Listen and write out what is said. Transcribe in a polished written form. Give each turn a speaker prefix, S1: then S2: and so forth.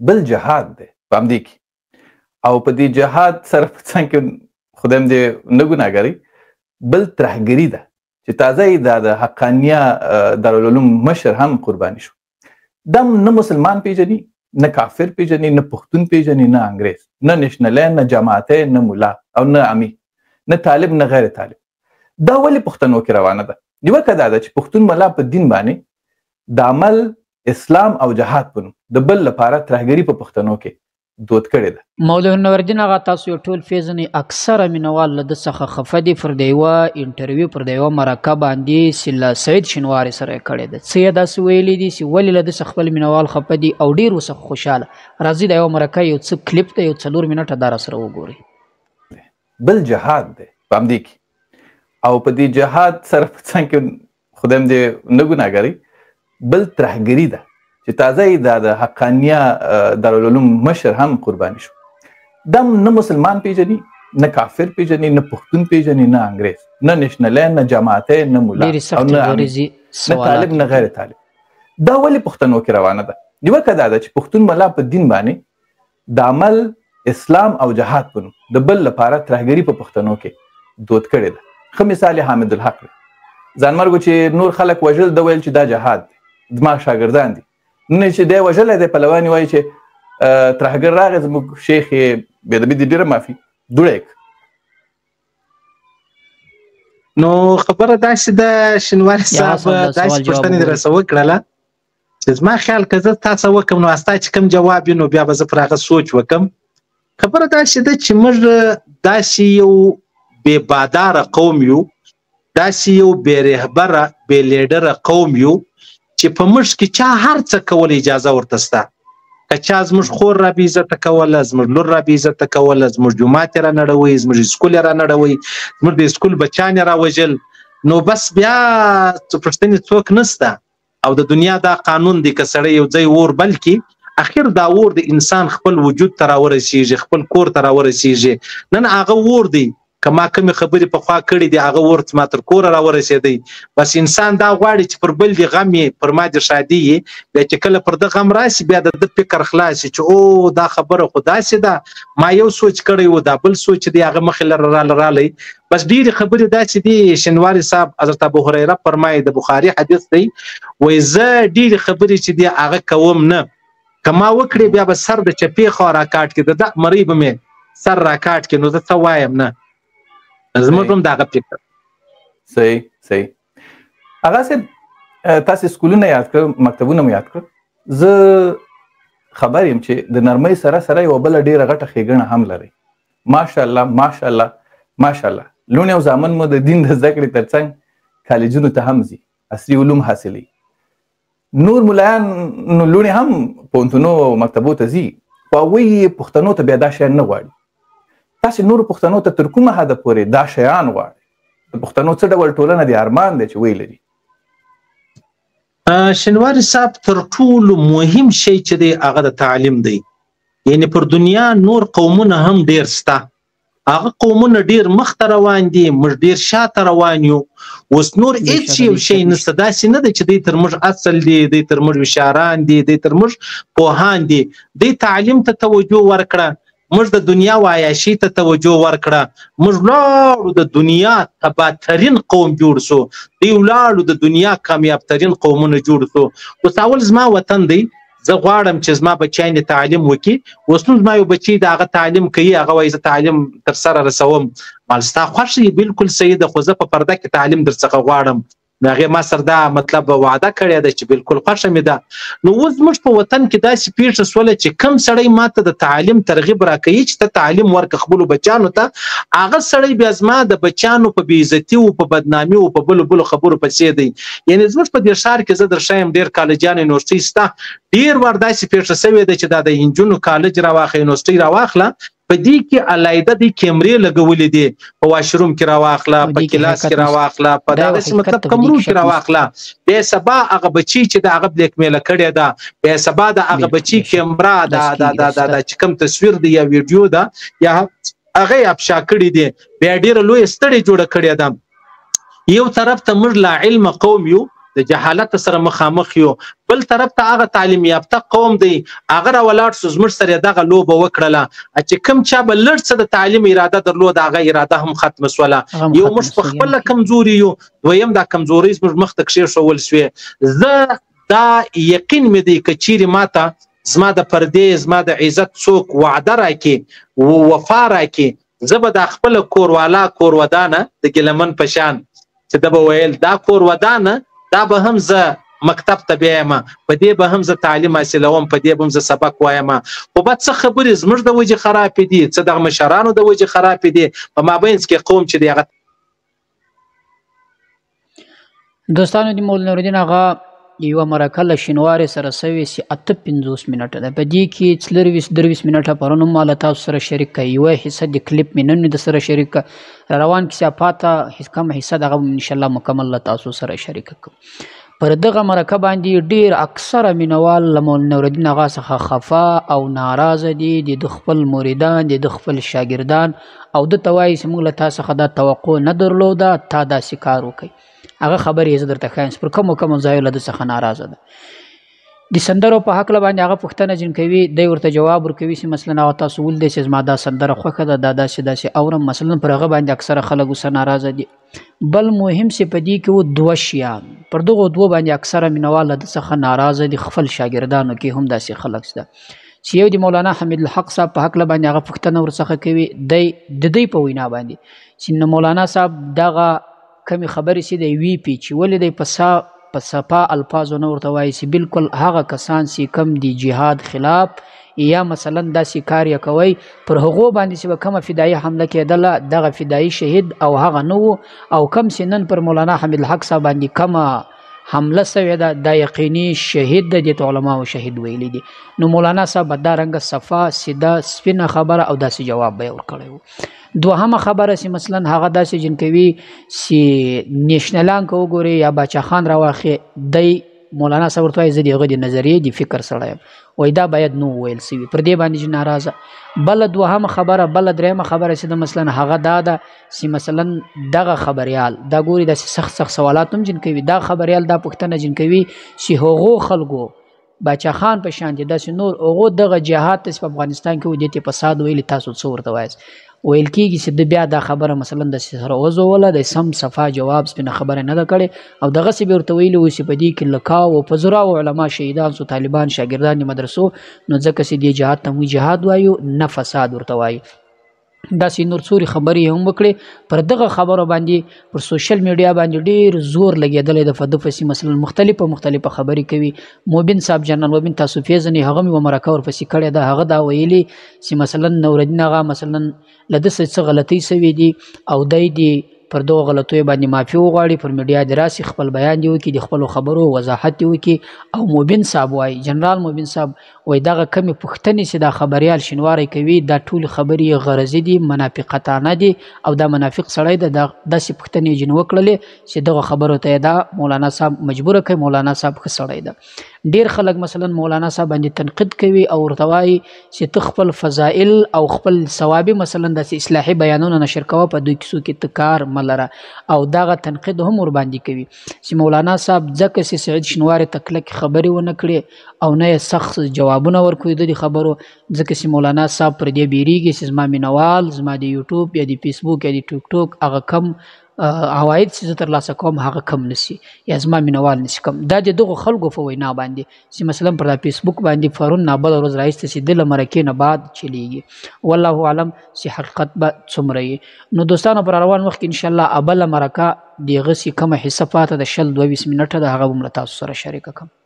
S1: بل جهاد دی په همدې کې او په دې جهاد سره په څنګ کې خدای دې نه ګناهګري بل ترهګري ده چې تازه یې د حقانیه دارالعلوم مشر هم قرباني شو. دم نه مسلمان پیژني نه کافر پیژني نه پښتون پیژني نه انګریز نه نشنلین نه جماعتي نه مولا او نه امي نه طالب نه غیر طالب. دا ولې پښتنو کې روانه ده؟ نیوکه دا ده چې پښتون ملا په دین باندې د عمل اسلام او جهاد په نوم د بل لپاره ترهګري په پښتنو کې دود کړې ده.
S2: مولانا نوردین آغا تاسو یو ټول پیژنئ اکثره مینوال له ده څخه خفه دي پر د یوه انټرویو پر د یوه مرکه باندې چې له سعید شینواري سره یې کړې ده. څه یې داسې ویلي دي چې ولې له ده څخه خپل مینوال خفه دي او ډېر ورڅخه خوشحاله. راځئ د یوه مرکه یو څه کلیپ ته یو 4 منټه دا راسره وګورئ.
S1: بل جهاد دی په همدې کې او په دې جهاد سره په څنګ کې خدای دې نه ګناهګري بل ترهګري ده چې تازه یې د حقانیه دارالعلوم مشر هم قرباني شو. دم نه مسلمان پیژني نه کافر پیژني نه پښتون پیژني نه انګریز نه نشنلین نه جماعتي نه مولا او نه طالب نه غیر طالب. دا ولې پښتنو کې روانه ده؟ نیوکه دا ده چې پښتون ملا په دین باندې د عمل اسلام او جهاد په نوم د بل لپاره ترهګري په پښتنو کې دود کړې ده. ښه مثال یې حامد الحق دی. ځانمرګو چې نور خلک وژل ده ویل چې دا جهاد دی زما شاګردان دي. نه چې دی وژلی دی پهلوان وایي چې ترهګر راغی زموږ شیخ یې بېادبي دي ډېره معافي دوړی
S3: نو خبره داسې ده شینواري صاحب داسې پوښتنې در څه وکړله چې زما خیال که زه تا څه وکړم نو ستا چې کوم جواب وي نو بیا به زه پر هغه سوچ وکړم. خبره داسې ده چې موږ داسې یو بې باداره قوم یو داسې یو بې رهبره بې لیډره قوم یو چې په موږ کې چا هر څه کول اجازه ورته شته. که چا زموږ خور را بې عزته کوله زموږ لور را بې عزته کوله زموږ جومات یې را نړوئ زموږ سکول یې را نړوئ زموږ د سکول بچیان یې را وژل نو بس بیا پوښتنې څوک نشته. او د دنیا دا قانون دی که سړی یو ځای اور بل کړي اخر دا اور د انسان خپل وجود ته راورسیږي خپل کور ته راورسیږي. نن هغه اور دی که ما کومې خبرې پخوا کړې دي هغه اور ما تر کوره راورسېدی. بس انسان دا غواړي چې پر بل دې غم یې پر ما دې ښادي یې بیا چې کله پر ده غم راسي بیا د ده فکر خلاص چې او دا خبره خو داسې ده ما یو سوچ کړی و دا بل سوچ دی هغه مخې رالی. بس ډېرې خبرې داسې دي شینواري صاحب حضرت ابو هریره فرمایي د بخاري حدیث دی وایي زه ډېرې خبرې چې دي هغه کوم نه که ما وکړې بیا به سر د چپې خوا راکاټ کړي د ده مرۍ به مې سر راکاټ کړي نو زه څه وایم نه زموږ هم دغه فکر.
S1: صحیح هغه صاحب تاسې سکولونه یاد کړ مکتبونه مو یاد کړ. زه خبر یم چې د نرمۍ سره سره یوه بله ډېره غټه ښېګڼه هم لرئ. ماشاءالله ماشاءالله ماشاءالله لوڼې او زامن مو د دین د زده کړې تر څنګ کالجونو ته هم ځي عصري علوم حاصلوي. نور ملایان نو لوڼې هم پوهنتونو او مکتبو ته ځي خو هغوی یې پښتنو ته بیا دا شیان نه غواړي. تاسې نورو پښتنو ته تر کومه حده پورې دا شیان غواړي؟ د پښتنو څه ډول ټولنه د ارمان دی چې وی لري؟
S3: شینواري صاحب تر ټولو مهم شی چې دی هغه د تعلیم دی. یعنې پر دنیا نور قومونه هم ډېر شته هغه قومونه ډېر مخته روان دي موږ ډېر شاته روان یو. اوس نور هېڅ یو شی نشته داسې نه دی چې دی تر موږ اصل دي دی تر موږ هوښیاران دي دی تر موږ پوهان دي. دی تعلیم ته توجه ورکړه موږ د دنیا وعیاشۍ ته توجه ورکړه موږ ولاړو د دنیا تباترین قوم جوړ سو دی ولاړو د دنیا کامیابترین قومونه جوړ سو. اوس اول زما وطن دی زه غواړم چې زما بچیان تعلیم وکړي اوس نو زما یو بچی د هغه تعلیم کوي هغه وایي زه تعلیم تر سره رسوم مال ستا خوښ یې بالکل صحیح ده خو زه په پرده کې تعلیم در څخه غواړم. هغې ما سره دا مطلب وعده کړې ده چې بالکل خوښه مې ده. نو اوس زموږ په وطن کې داسې پیښه سوله چې کوم سړی ماته د تعلیم ترغیب راکوي چې ته تعلیم ورکړه خپلو بچیانو ته هغه سړی بیا زما د بچیانو په بېعزتي او په بدنامي او په بلو خبرو پسې دی. یعنې زموږ په دې ښار کې زه در ښیم ډېر کالجان یونیورسټۍ شته ډېر وار داسې پیښه سوې ده چې دا د نجونو کالج راواخله یونیورسټۍ راواخله په دې کې علاحده د کیمرې لګولې دي په واشروم کې راواخله په کلاس کې راواخله په دغسې مطلب کمرو کې راواخله بیا سبا هغه بچي چې د هغه بلیکمیله کړې ده بیا سبا د هغه بچي کیمرا دا چې کوم تصویر دی یا ویډیو ده یا هغه یې افشا کړي دي بیا ډېره لویه ستړې جوړه کړې ده. یو طرف ته موږ لا علم قوم یو د جهالت سره مخامخ یو بل طرف ته هغه تعلیم یافته قوم دی هغه راولاړ سو زموږ سره دغه لوبه وکړله چې کوم چا به لږ څه د تعلیم اراده درلود هغه اراده هم ختم سوله یو موږ په خپله کمزوري یو دویم دا کمزوري زموږ مخ ته کښېښول سوې زه دا یقین مې دی که چیرې ماته زما د پردې زما د عزت څوک وعده راکړي وفا راکړي زه به دا خپله کوروالا کورودانه د ګیلمن په شان چې ده به ویل دا کورودانه دا به هم زه مکتب ته بیایم په دې به هم زه تعلیم حاصلوم په دې به هم زه سبق وایم خو بعد څه خبرې زموږ د وجې خرابې دي څه دغه مشرانو د وجې خرابې دي په مابینځ کې قوم چې دی هغه
S2: دوستانو د مولانا نورالدین اغا یوه مرکه له شینوارې سره سوې چې 58 منټه ده په دې کې 23 منټه پرون هم ما له تاسو سره شریک کړه یوه حصه د کلیپ مې نن د سره شریک کړه روان کیسه پاته کم حصه دغه انشاءالله مکمل له تاسو سره شریک کړم پر دغه مرکه باندې ډیر اکثره مینوال له مولانا نورالدین اغا څخه خفه او ناراضه دي د خپل مریدان د خپل شاګردان او د ته وایي چې موږ له تا څخه دا توقع نه درلوده تا داسې کار وکړئ هغه خبرې زه درته ښایم پر کومو ځایو له ده څخه ناراضه ده د سندرو په هکله باندې هغه پوښتنه جن کوي دی ورته جواب ورکوي چې مثلا هغه تاسو ولیدئ چې زما دا سندره خوښه ده دا داسې اورم مثلا پر هغه باندې اکثره خلک اوسه ناراضه دي بل مهم چې په دې کې و دوه شیان پر دغو دوه باندې اکثره مینوال له ده څخه ناراضه دي خپل شاګردانو کې هم داسې خلک شته چې یو د مولانا حمید الحق صاحب په هکله باندې هغه پوښتنه ورڅخه کوي دی د دوی په وینا باندې چې مولانا صاحب دغه کمی خبرې چې دی وی پی چې ولې دی په صفا الفاظو نه ورته وایي چې بالکل هغه کسان چې کم دی جهاد خلاف یا مثلا داسې کار یې کوئ پر هغو باندې چې به کومه فدایي حمله کېدله دغه فدایي شهید او هغه نه و او کم چې نن پر مولانا حمید الحق صاحب باندې کومه حمله سوې ده دا یقیني شهید ده دې ته علماو شهید ویلی دي نو مولانا صاحب به دا رنګه صفا سیده سپینه خبره او داسې جواب به یې ورکړی و دوهمه خبره چې مثلا هغه داسې جن کوي چې نیشنلان که وګورئ یا باچا خان راواخې دی مولانا صاحب ورته وایي زه د هغه د نظریې د فکر سړی یم وایي دا باید نو وویل سوي پر دې باندې چې ناراضه بله دوهمه خبره بله دریمه خبره چې د مثلا هغه دا ده چې مثلا دغه خبریال دا ګوري داسې سخت سوالات هم جن کوي دا خبریال دا پوښتنه جن کوي چې هغو خلکو باچا خان په شان دي داسې نور هغو دغه جهاد ته په افغانستان کې و دې ته فساد ویلي تاسو څه ورته وایاست ویل کېږي چې د بیا دا خبره مثلا د سره وزوله د سم صفا جواب سپینه خبره نه ده کړې او دغسې به ورته ویلي و چې په دې کې لکاو په زراو علما شهیدان سو طالبان شاګردان د مدرسو نو ځکه چې دې جهاد ته موږ جهاد وایو نه فساد ورته وایو داسې نور څوري خبرې هم وکړې پر دغه خبرو باندې پر سوشل میډیا باندې ډیر زور لګېدلی د فده پسې مثلا مختلفه خبرې کوي موبین صاحب جنرال موبین تاسو پیژنئ هغه مې مرکه ورپسې کړې ده هغه دا ویلي چې مثلا نورالدین اغا مثلا له ده څه غلطۍ سوي دي او دی پر دغو غلطیو باندې معافي وغواړي پر میډیا دې راسي خپل بیان دې وکړي د خپلو خبرو وضاحت دې وکړي او موبین صاحب وایي جنرال موبین صاحب وایي دغه کمې پوښتنې چې دا خبریال شینواری کوي دا ټولې خبرې غرضي دي منافقتانه دي او دا منافق سړی ده داسې پوښتنې جن وکړلې چې دغه خبرو ته دا مولانا صاحب مجبوره کوي مولانا صاحب ښه سړی ده ډیر خلک مثلا مولانا صاحب باندې تنقید کوي او ورته وایي چې ته خپل فضائل او خپل ثوابي مثلا داسې اصلاحي بیانونه نشر کوه په دوی کیسو کې ته کار ملره او دغه تنقید هم ور باندې کوي چې مولانا صاحب ځکه چې سعید شینواری ته کلکې خبرې ونه کړې او نه یې سخت جوابونه ورکوي د دې خبرو ځکه چې مولانا صاحب پر دې بیریږي چې زما مینوال زما د یوټیوب یا د فیسبوک یا د ټیک ټوک هغه کم عواید چې زه ترلاسه کوم هغه کم نشي یا زما مینوال نشي کم دا د دغو خلکو په وینا باندې چې مثلا پر فیسبوک باندې پرون نابله ورځ راایسته چې د له مرکې نه بعد چلیږي والله اعلم چې حقیقت به څومره وي نو دوستانو پر روان وخت کې انشاءالله ابله مرکه د هغسې کومه حصه پاته د 22 منټه د هغه به م له تاسو سره شریکه کړم